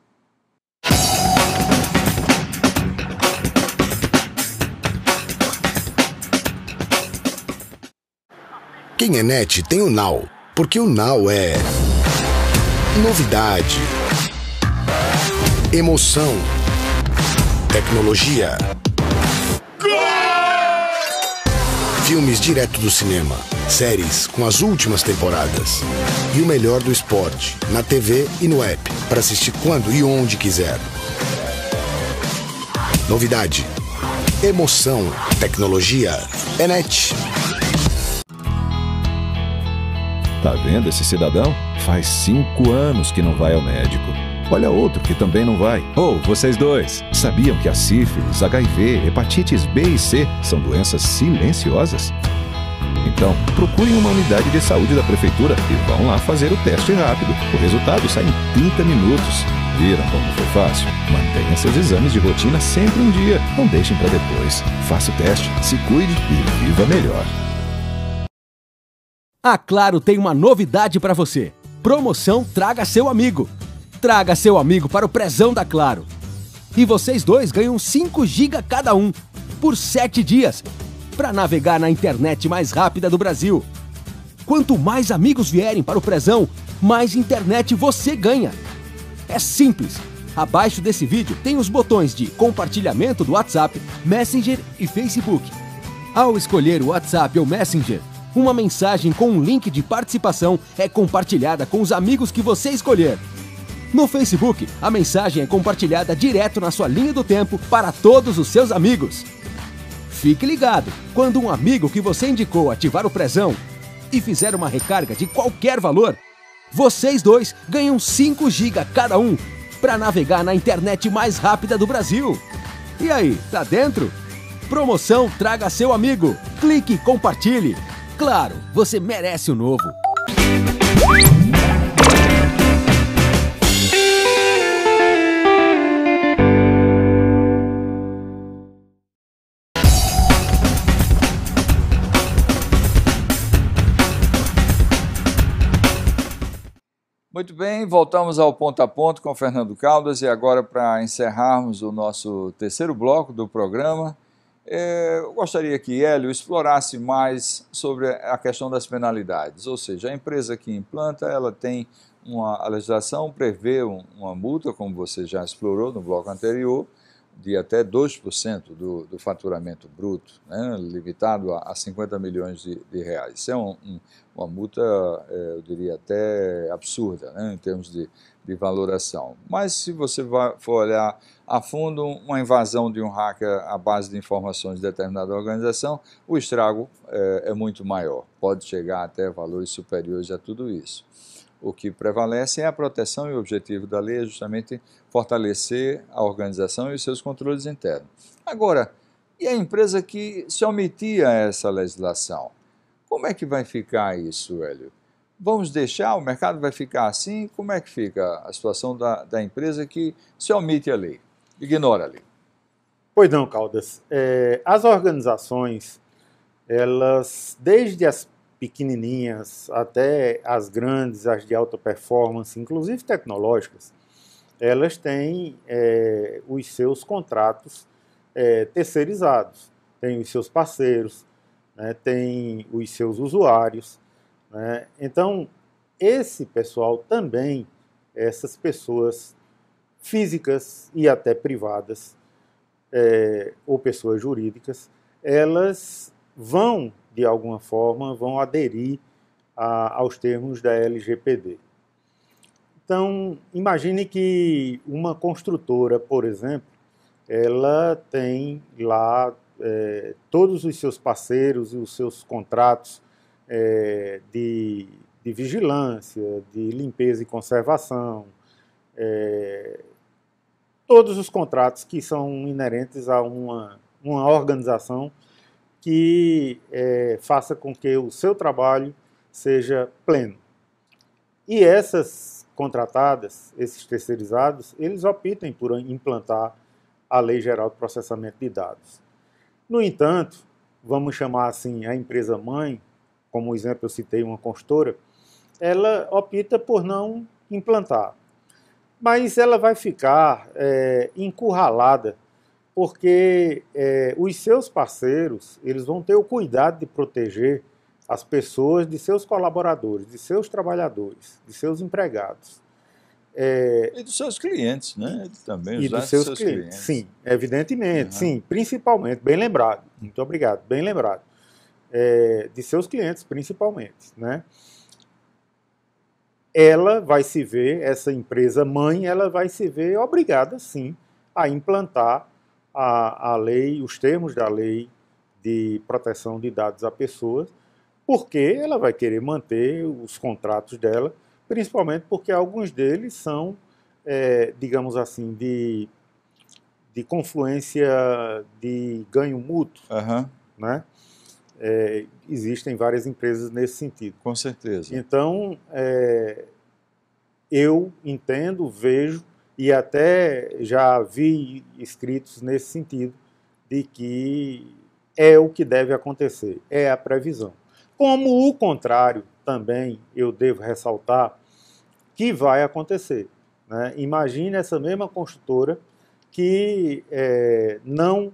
Speaker 11: Quem é NET tem o Now, porque o Now é novidade, emoção, tecnologia, filmes direto do cinema, séries com as últimas temporadas e o melhor do esporte na TV e no app para assistir quando e onde quiser. Novidade, emoção, tecnologia, é NET.
Speaker 12: Tá vendo esse cidadão? Faz 5 anos que não vai ao médico. Olha outro que também não vai. Vocês dois, sabiam que a sífilis, HIV, hepatites B e C são doenças silenciosas? Então, procurem uma unidade de saúde da prefeitura e vão lá fazer o teste rápido. O resultado sai em 30 minutos. Viram como foi fácil? Mantenha seus exames de rotina sempre em dia. Não deixem para depois. Faça o teste, se cuide e viva melhor.
Speaker 3: A Claro tem uma novidade para você. Promoção Traga Seu Amigo. Traga seu amigo para o prezão da Claro. E vocês dois ganham 5 GB cada um, por 7 dias, para navegar na internet mais rápida do Brasil. Quanto mais amigos vierem para o Prezão, mais internet você ganha. É simples. Abaixo desse vídeo tem os botões de compartilhamento do WhatsApp, Messenger e Facebook. Ao escolher o WhatsApp ou Messenger, uma mensagem com um link de participação é compartilhada com os amigos que você escolher. No Facebook, a mensagem é compartilhada direto na sua linha do tempo para todos os seus amigos. Fique ligado, quando um amigo que você indicou ativar o Prezão e fizer uma recarga de qualquer valor, vocês dois ganham 5 GB cada um para navegar na internet mais rápida do Brasil. E aí, tá dentro? Promoção Traga Seu Amigo. Clique e compartilhe. Claro, você merece o novo.
Speaker 1: Muito bem, voltamos ao Ponto a Ponto com Fernando Caldas e agora para encerrarmos o nosso terceiro bloco do programa, eu gostaria que Hélio explorasse mais sobre a questão das penalidades, ou seja, a empresa que implanta, ela tem a legislação prevê uma multa, como você já explorou no bloco anterior, de até 2% do faturamento bruto, né, limitado a 50 milhões de reais. Isso é uma multa, eu diria, até absurda, né, em termos de valoração. Mas se você for olhar a fundo, uma invasão de um hacker à base de informações de determinada organização, o estrago é muito maior, pode chegar até valores superiores a tudo isso. O que prevalece é a proteção e o objetivo da lei é justamente fortalecer a organização e os seus controles internos. Agora, e a empresa que se omitir a essa legislação? Como é que vai ficar isso, Hélio? Vamos deixar, o mercado vai ficar assim? Como é que fica a situação da empresa que se omite a lei, ignora a lei?
Speaker 2: Pois não, Caldas. As organizações, elas, desde as pequenininhas até as grandes, as de alta performance, inclusive tecnológicas, elas têm os seus contratos terceirizados, têm os seus parceiros, né, têm os seus usuários, né? Então, esse pessoal também, essas pessoas físicas e até privadas, ou pessoas jurídicas, elas vão, de alguma forma, vão aderir aos termos da LGPD. Então, imagine que uma construtora, por exemplo, ela tem lá todos os seus parceiros e os seus contratos de vigilância, de limpeza e conservação, todos os contratos que são inerentes a uma organização que faça com que o seu trabalho seja pleno. E essas contratadas, esses terceirizados, eles optem por implantar a Lei Geral de Processamento de Dados. No entanto, vamos chamar assim a empresa mãe, como exemplo eu citei uma consultora, ela opta por não implantar. Mas ela vai ficar encurralada, porque os seus parceiros, eles vão ter o cuidado de proteger as pessoas de seus colaboradores, de seus trabalhadores, de seus empregados.
Speaker 1: E dos seus clientes, né? Também
Speaker 2: e dos seus clientes. Sim, evidentemente, sim, principalmente, bem lembrado, muito obrigado, bem lembrado. De seus clientes, principalmente, né? Ela vai se ver, essa empresa mãe, ela vai se ver obrigada, sim, a implantar a lei, os termos da lei de proteção de dados a pessoas, porque ela vai querer manter os contratos dela, principalmente porque alguns deles são, digamos assim, de confluência de ganho mútuo, né? Existem várias empresas nesse sentido.
Speaker 1: Com certeza.
Speaker 2: Então, eu entendo, vejo e até já vi escritos nesse sentido de que é o que deve acontecer, é a previsão. Como o contrário, também eu devo ressaltar que vai acontecer, né? Imagine essa mesma construtora que não,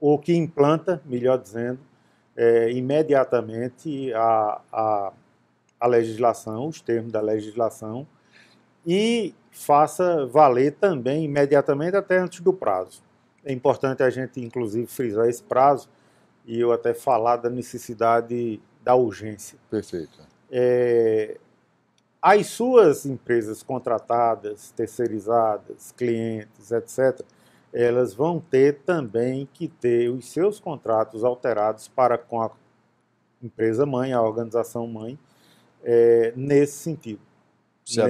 Speaker 2: ou que implanta, melhor dizendo, imediatamente a legislação, os termos da legislação, e faça valer também imediatamente até antes do prazo. É importante a gente, inclusive, frisar esse prazo e eu até falar da necessidade da urgência.
Speaker 1: Perfeito.
Speaker 2: As suas empresas contratadas, terceirizadas, clientes, etc., elas vão ter também que ter os seus contratos alterados para com a empresa mãe, a organização mãe, nesse sentido.
Speaker 1: Se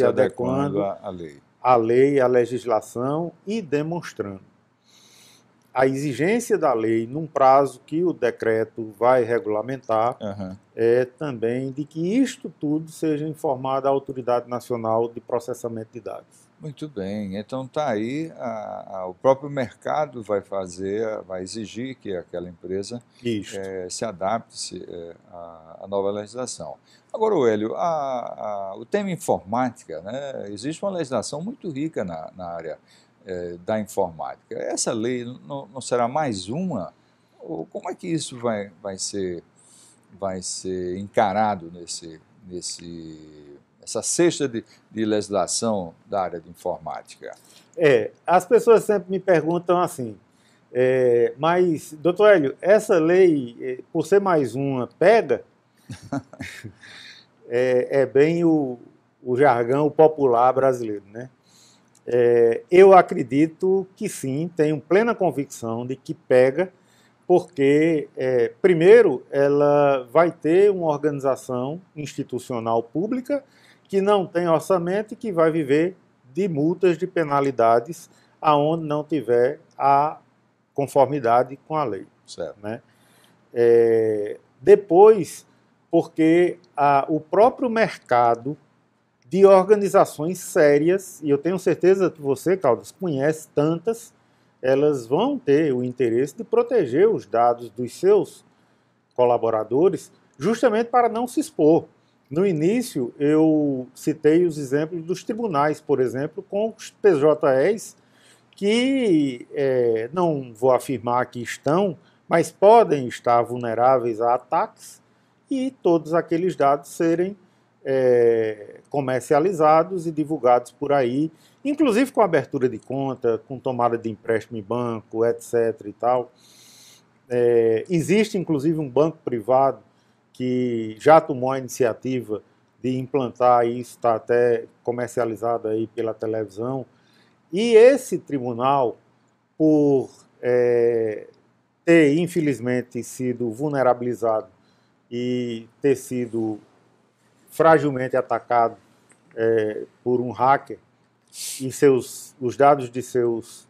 Speaker 1: adequando à lei.
Speaker 2: À lei, à legislação e demonstrando a exigência da lei num prazo que o decreto vai regulamentar, também de que isto tudo seja informado à Autoridade Nacional de Processamento de Dados.
Speaker 1: Muito bem, então está aí, o próprio mercado vai exigir que aquela empresa se adapte à nova legislação. Agora, Hélio, o tema informática, né, existe uma legislação muito rica na área da informática. Essa lei não será mais uma? Ou como é que isso vai ser encarado essa cesta de legislação da área de informática?
Speaker 2: As pessoas sempre me perguntam assim, mas, doutor Hélio, essa lei, por ser mais uma, pega? É bem o jargão popular brasileiro, né? Eu acredito que sim, tenho plena convicção de que pega, porque, primeiro, ela vai ter uma organização institucional pública que não tem orçamento e que vai viver de multas, de penalidades, aonde não tiver a conformidade com a lei.
Speaker 1: Certo.
Speaker 2: Né? Depois, porque o próprio mercado de organizações sérias, e eu tenho certeza que você, Caldas, conhece tantas, elas vão ter o interesse de proteger os dados dos seus colaboradores, justamente para não se expor. No início, eu citei os exemplos dos tribunais, por exemplo, com os PJEs, que não vou afirmar que estão, mas podem estar vulneráveis a ataques e todos aqueles dados serem comercializados e divulgados por aí, inclusive com abertura de conta, com tomada de empréstimo em banco, etc. e tal. Existe, inclusive, um banco privado que já tomou a iniciativa de implantar isso, está até comercializado aí pela televisão. E esse tribunal, por ter, infelizmente, sido vulnerabilizado e ter sido fragilmente atacado por um hacker, e os dados de seus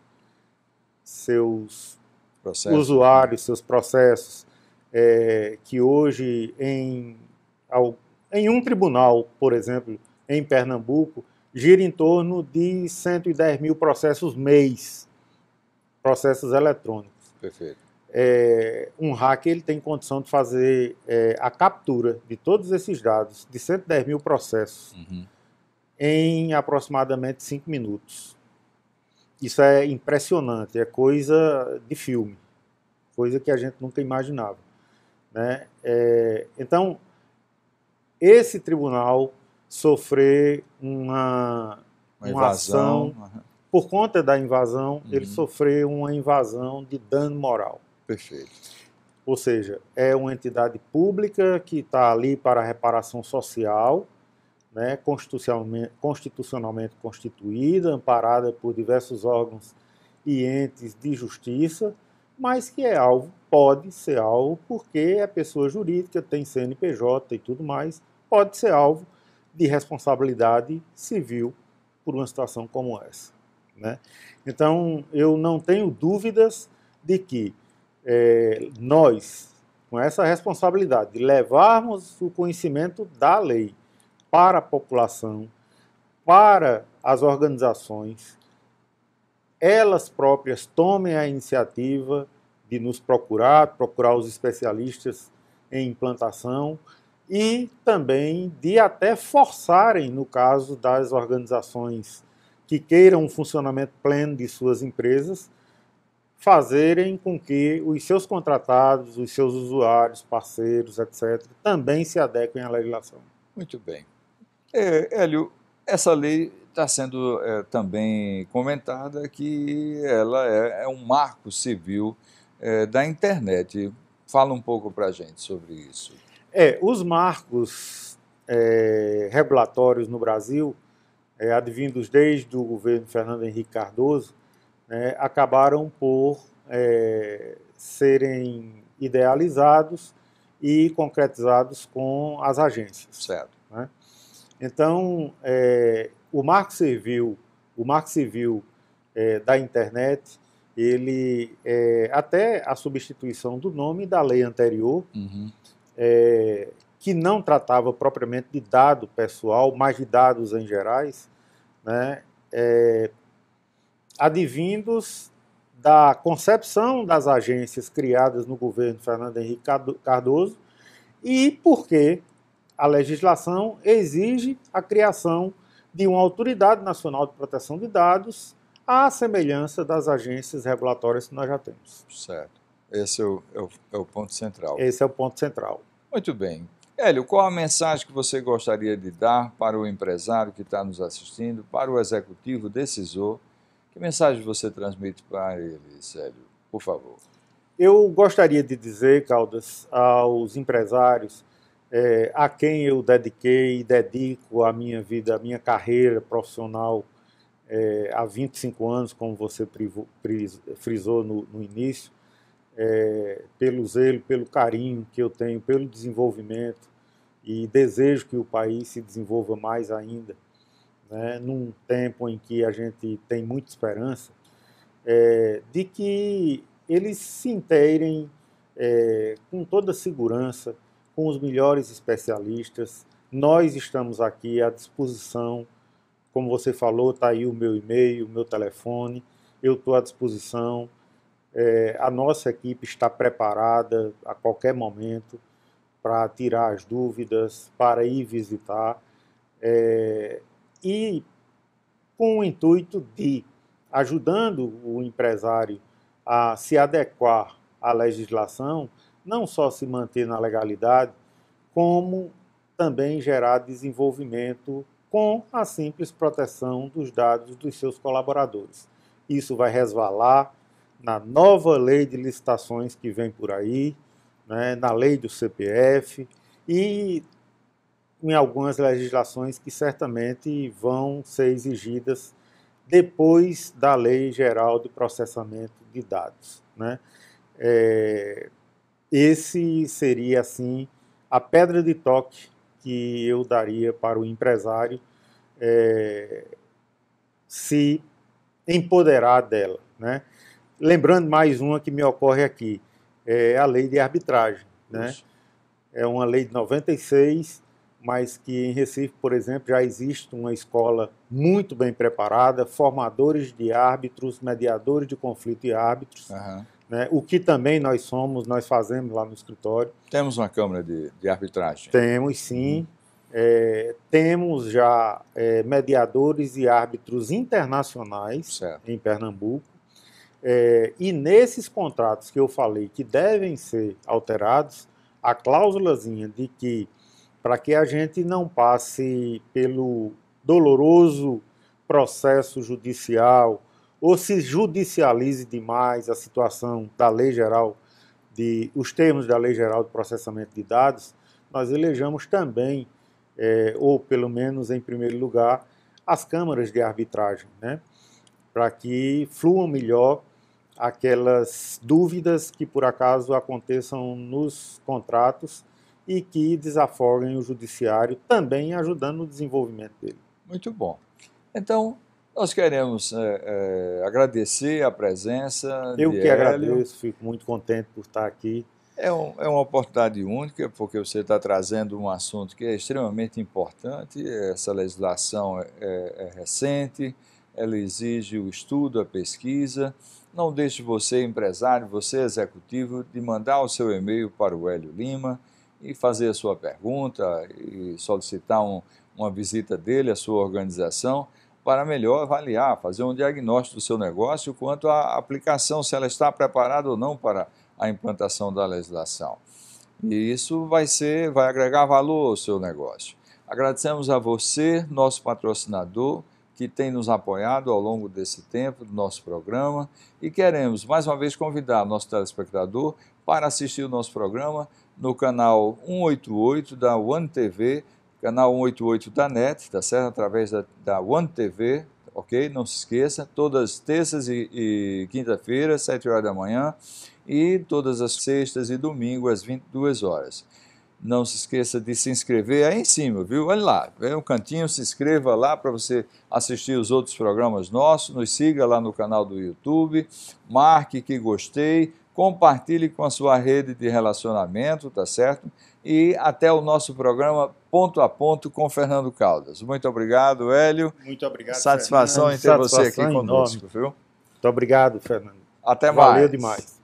Speaker 2: usuários, seus processos, que hoje em um tribunal, por exemplo, em Pernambuco, gira em torno de 110 mil processos mês, processos eletrônicos.
Speaker 1: Perfeito.
Speaker 2: Um hacker ele tem condição de fazer a captura de todos esses dados, de 110 mil processos, em aproximadamente 5 minutos. Isso é impressionante, é coisa de filme, coisa que a gente nunca imaginava. Né? Então, esse tribunal sofreu uma
Speaker 1: invasão.
Speaker 2: Ação, por conta da invasão, ele sofreu uma invasão de dano moral.
Speaker 1: Perfeito.
Speaker 2: Ou seja, é uma entidade pública que está ali para a reparação social, né, constitucionalmente constituída, amparada por diversos órgãos e entes de justiça, mas que pode ser alvo, porque é pessoa jurídica, tem CNPJ e tudo mais, pode ser alvo de responsabilidade civil por uma situação como essa. Né? Então, eu não tenho dúvidas de que nós, com essa responsabilidade de levarmos o conhecimento da lei para a população, para as organizações, elas próprias tomem a iniciativa de nos procurar os especialistas em implantação e também de até forçarem, no caso das organizações que queiram um funcionamento pleno de suas empresas, fazerem com que os seus contratados, os seus usuários, parceiros, etc., também se adequem à legislação.
Speaker 1: Muito bem. Hélio, essa lei está sendo também comentada que ela é um marco civil da internet. Fala um pouco para a gente sobre isso.
Speaker 2: Os marcos regulatórios no Brasil, advindos desde o governo Fernando Henrique Cardoso, acabaram por serem idealizados e concretizados com as agências.
Speaker 1: Certo.
Speaker 2: Né? Então, o Marco Civil da internet, ele até a substituição do nome da lei anterior, que não tratava propriamente de dado pessoal, mas de dados em gerais, né, advindos da concepção das agências criadas no governo Fernando Henrique Cardoso e porque a legislação exige a criação de uma Autoridade Nacional de Proteção de Dados à semelhança das agências regulatórias que nós já temos.
Speaker 1: Certo. Esse é o ponto central.
Speaker 2: Esse é o ponto central.
Speaker 1: Muito bem. Hélio, qual a mensagem que você gostaria de dar para o empresário que está nos assistindo, para o executivo decisor? Que mensagem você transmite para eles, Hélio? Por favor.
Speaker 2: Eu gostaria de dizer, Caldas, aos empresários a quem eu dediquei e dedico a minha vida, a minha carreira profissional há 25 anos, como você frisou no início, pelo zelo, pelo carinho que eu tenho, pelo desenvolvimento e desejo que o país se desenvolva mais ainda, né, num tempo em que a gente tem muita esperança, de que eles se inteirem com toda segurança, com os melhores especialistas. Nós estamos aqui à disposição, como você falou, está aí o meu e-mail, o meu telefone, eu estou à disposição. A nossa equipe está preparada a qualquer momento para tirar as dúvidas, para ir visitar, e com o intuito de, ajudando o empresário a se adequar à legislação, não só se manter na legalidade, como também gerar desenvolvimento com a simples proteção dos dados dos seus colaboradores. Isso vai resvalar na nova lei de licitações que vem por aí, né, na lei do CPF e em algumas legislações que certamente vão ser exigidas depois da Lei Geral de Processamento de Dados, né? Esse seria, assim, a pedra de toque que eu daria para o empresário se empoderar dela, né? Lembrando mais uma que me ocorre aqui, a lei de arbitragem, né? É uma lei de 96, mas que em Recife, por exemplo, já existe uma escola muito bem preparada, formadores de árbitros, mediadores de conflito e árbitros, né? O que também nós fazemos lá no escritório.
Speaker 1: Temos uma Câmara de Arbitragem?
Speaker 2: Temos, sim. Temos já mediadores e árbitros internacionais em Pernambuco. E nesses contratos que eu falei que devem ser alterados, a cláusulazinha de que, para que a gente não passe pelo doloroso processo judicial ou se judicialize demais a situação da Lei Geral, os termos da Lei Geral de Processamento de Dados, nós elejamos também, ou pelo menos em primeiro lugar, as câmaras de arbitragem, né? Para que fluam melhor aquelas dúvidas que por acaso aconteçam nos contratos e que desafoguem o judiciário, também ajudando no desenvolvimento dele.
Speaker 1: Muito bom. Então, nós queremos agradecer a presença de
Speaker 2: Eu que
Speaker 1: Hélio.
Speaker 2: agradeço, fico muito contente por estar aqui.
Speaker 1: É uma oportunidade única, porque você está trazendo um assunto que é extremamente importante. Essa legislação é recente, ela exige o estudo, a pesquisa. Não deixe você, empresário, você, executivo, de mandar o seu e-mail para o Hélio Lima e fazer a sua pergunta e solicitar uma visita dele, a sua organização. para melhor avaliar, fazer um diagnóstico do seu negócio quanto à aplicação, se ela está preparada ou não para a implantação da legislação. E isso vai agregar valor ao seu negócio. Agradecemos a você, nosso patrocinador, que tem nos apoiado ao longo desse tempo do nosso programa, e queremos mais uma vez convidar nosso telespectador para assistir o nosso programa no canal 188 da One TV, canal 188 da NET, tá certo? Através da One TV, ok? Não se esqueça, todas terças e quinta-feiras, 7 horas da manhã, e todas as sextas e domingos, às 22 horas. Não se esqueça de se inscrever aí em cima, viu? Olha lá, é um cantinho, se inscreva lá para você assistir os outros programas nossos, nos siga lá no canal do YouTube, marque que gostei, compartilhe com a sua rede de relacionamento, tá certo? E até o nosso programa Ponto a Ponto com Fernando Caldas. Muito obrigado, Hélio.
Speaker 2: Muito obrigado,
Speaker 1: Satisfação
Speaker 2: Fernando.
Speaker 1: em ter você aqui conosco, viu?
Speaker 2: Muito obrigado, Fernando.
Speaker 1: Até mais.
Speaker 2: Valeu demais.